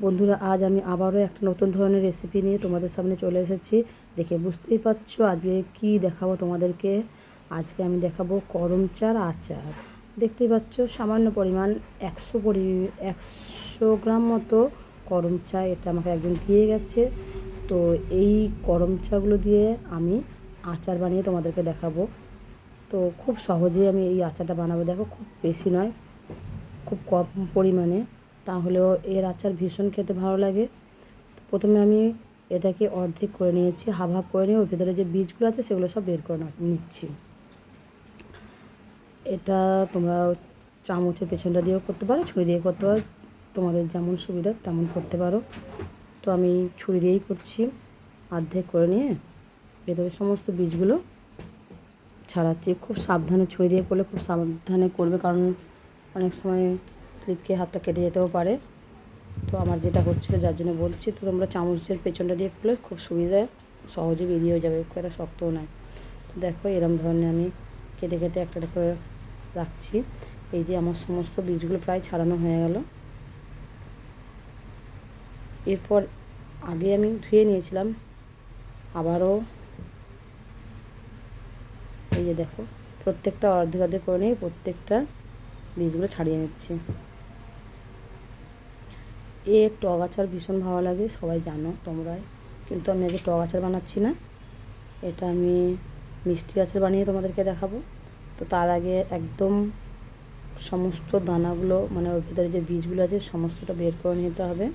বন্ধুরা, আজ আমি আবারও একটা নতুন ধরনের রেসিপি নিয়ে তোমাদের সামনে চলে এসেছি। দেখে বুঝতেই পারছো আজকে কি দেখাবো তোমাদেরকে। আজকে আমি দেখাবো করম চার আচার। দেখতেই পাচ্ছ সামান্য পরিমাণ 100 গ্রাম মতো করম চা এটা আমাকে একজন দিয়ে গেছে। তো এই করম চাগুলো দিয়ে আমি আচার বানিয়ে তোমাদেরকে দেখাবো। তো খুব সহজেই আমি এই আচারটা বানাবো। দেখো, খুব বেশি নয়, খুব কম পরিমাণে, তাহলেও এর আচার ভীষণ খেতে ভালো লাগে। প্রথমে আমি এটাকে অর্ধেক করে নিয়েছি, হাফ হাফ করে নিয়ে ওর ভেতরে যে বীজগুলো আছে সেগুলো সব বের করে নিচ্ছি। এটা তোমরা চামচের পেছনটা দিয়েও করতে পারো, ছুরি দিয়ে করতে পারো, তোমাদের যেমন সুবিধা তেমন করতে পারো। তো আমি ছুরি দিয়েই করছি। অর্ধেক করে নিয়ে ভেতরে সমস্ত বীজগুলো ছাড়াচ্ছি। খুব সাবধানে ছুরি দিয়ে করলে খুব সাবধানে করবে, কারণ অনেক সময় স্লিপ খেয়ে হাতটা কেটে যেতেও পারে। তো আমার যেটা হচ্ছিলো যার জন্য বলছি। তো তোমরা চামচের পেছনটা দিয়ে খুলে খুব সুবিধায় সহজে বেরিয়েও যাবে, খুব একটা শক্তও নয়। তো দেখো, এরম ধরনের আমি কেটে কেটে একটা করে রাখছি। এই যে আমার সমস্ত বীজগুলো প্রায় ছাড়ানো হয়ে গেল। এরপর আগে আমি ধুয়ে নিয়েছিলাম, আবারও এই যে দেখো প্রত্যেকটা অর্ধেক অর্ধেক করে নিয়ে প্রত্যেকটা বীজগুলো ছাড়িয়ে নিচ্ছি। টক আচার ভীষণ ভালো লাগে, সবাই জানো তোমরা, কিন্তু আমি আগে টক আচার বানাচ্ছি না, এটা আমি মিষ্টি আচার বানিয়ে তোমাদেরকে দেখাবো। তো তার আগে একদম সমস্ত দানাগুলো, মানে ওর ভিতরে যে বীজগুলো আছে সমস্তটা বের করে নিতে হবে।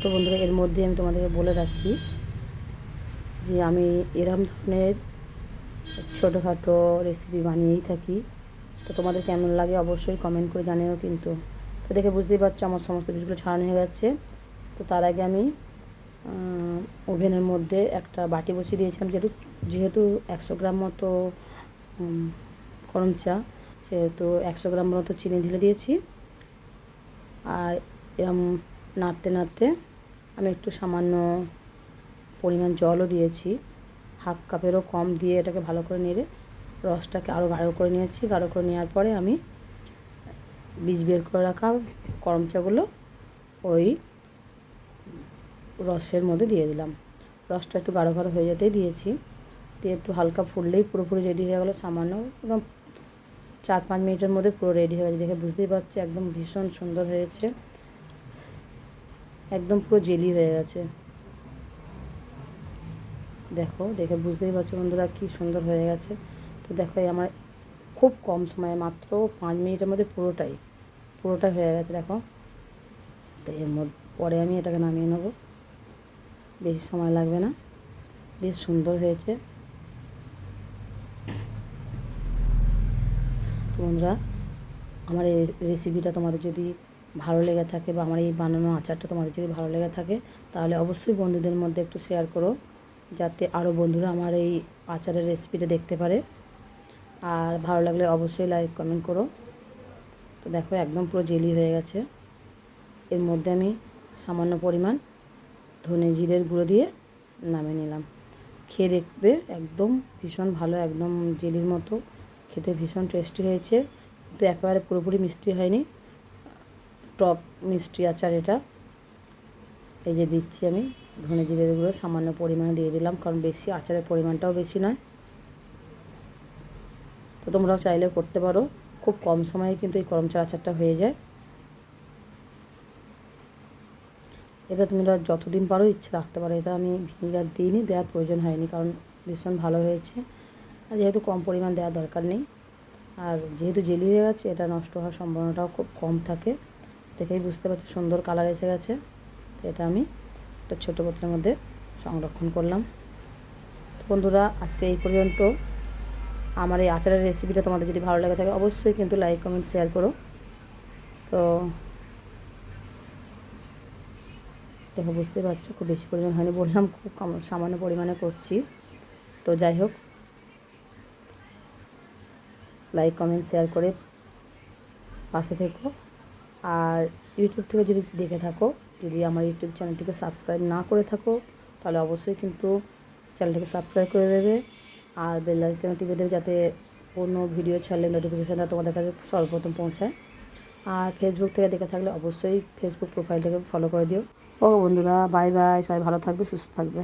তো বন্ধুরা, এর মধ্যে আমি তোমাদেরকে বলে রাখি যে আমি এরম ধরনের ছোটোখাটো রেসিপি বানিয়েই থাকি। তো তোমাদের কেমন লাগে অবশ্যই কমেন্ট করে জানিও কিন্তু। তো দেখে বুঝতেই পারছো আমার সমস্ত বীজগুলো ছাড়ানো হয়ে গেছে। তো তার আগে আমি ওভেনের মধ্যে একটা বাটি বসিয়ে দিয়েছিলাম, যেহেতু 100 গ্রাম মতো করম চা, সেহেতু 100 গ্রাম মতো চিনি ঢেলে দিয়েছি। আর এরম নাড়তে নাড়তে আমি একটু সামান্য পরিমাণ জলও দিয়েছি, হাফ কাপেরও কম দিয়ে এটাকে ভালো করে নেড়ে রসটাকে আরও গাঢ় করে নিয়েছি। গাঢ় করে নেওয়ার পরে আমি বীজ বের করে রাখা করম চাগুলো ওই রসের মধ্যে দিয়ে দিলাম। রসটা একটু গাঢ় গাঢ় হয়ে যেতেই দিয়েছি, দিয়ে একটু হালকা ফুললেই পুরোপুরি রেডি হয়ে গেলো। সামান্য একদম 4-5 মিনিটের মধ্যে পুরো রেডি হয়ে গেছে। দেখে বুঝতেই পারছি একদম ভীষণ সুন্দর হয়েছে, একদম পুরো জেলি হয়ে গেছে। দেখো, দেখে বুঝতেই পারছো বন্ধুরা কি সুন্দর হয়ে গেছে। তো দেখো, আমার খুব কম সময়ে মাত্র 5 মিনিটের মধ্যে পুরোটাই হয়ে গেছে। দেখো, তো এর মধ্যে পরে আমি এটাকে নামিয়ে নেবো, বেশি সময় লাগবে না, বেশ সুন্দর হয়েছে। তো বন্ধুরা, আমার এই রেসিপিটা তোমাদের যদি ভালো লেগে থাকে বা আমার এই বানানো আচারটা তোমাদের যদি ভালো লেগে থাকে, তাহলে অবশ্যই বন্ধুদের মধ্যে একটু শেয়ার করো, যাতে আরও বন্ধুরা আমার এই আচারের রেসিপিটা দেখতে পারে। আর ভালো লাগলে অবশ্যই লাইক কমেন্ট করো। তো দেখো, একদম পুরো জেলি হয়ে গেছে। এর মধ্যে আমি সামান্য পরিমাণ ধনে জিরের গুঁড়ো দিয়ে নামিয়ে নিলাম। খেয়ে দেখবে, একদম ভীষণ ভালো, একদম জেলির মতো খেতে ভীষণ টেস্টি হয়েছে, কিন্তু একেবারে পুরোপুরি মিষ্টি হয়নি, টক মিষ্টি আচার এটা। এই যে দিচ্ছি আমি ধনে জিরের গুঁড়ো সামান্য পরিমাণে দিয়ে দিলাম, কারণ বেশি আচারের পরিমাণটাও বেশি নয়। তো তোমরাও চাইলে করতে পারো, খুব কম সময়ে কিন্তু এই করম চা আচারটা হয়ে যায়। এটা তোমরা যতদিন পারো ইচ্ছে রাখতে পারো। এটা আমি ভিনিগার দিইনি, দেওয়ার প্রয়োজন হয়নি, কারণ ভীষণ ভালো হয়েছে। আর যেহেতু কম পরিমাণ দেওয়ার দরকার নেই, আর যেহেতু জেলি হয়ে গেছে, এটা নষ্ট হওয়ার সম্ভাবনাটাও খুব কম থাকে। দেখেই বুঝতে পারছি সুন্দর কালার এসে গেছে। তো এটা আমি একটা ছোটো বোতলের মধ্যে সংরক্ষণ করলাম। তো বন্ধুরা, আজকে এই পর্যন্ত। আমার এই আচারের রেসিপিটা তোমাদের যদি ভালো লাগে থাকে অবশ্যই কিন্তু লাইক কমেন্ট শেয়ার করো। তো দেখো, বুঝতে পারছো খুব বেশি পরিমাণ হয়নি, বললাম খুব সামান্য পরিমাণে করছি। তো যাই হোক, লাইক কমেন্ট শেয়ার করে পাশে থেকো। আর ইউটিউব থেকে যদি দেখে থাকো, যদি আমার ইউটিউব চ্যানেলটিকে সাবস্ক্রাইব না করে থাকো, তাহলে অবশ্যই কিন্তু চ্যানেলটিকে সাবস্ক্রাইব করে দেবে। আর বেল আইকন টিপে দেবে যাতে কোনো ভিডিও ছাড়লে নোটিফিকেশানটা তোমাদের কাছে সর্বপ্রথম পৌঁছায়। আর ফেসবুক থেকে দেখে থাকলে অবশ্যই ফেসবুক প্রোফাইলটাকে ফলো করে দিও। ও বন্ধুরা, বাই বাই, সবাই ভালো থাকবে, সুস্থ থাকবে।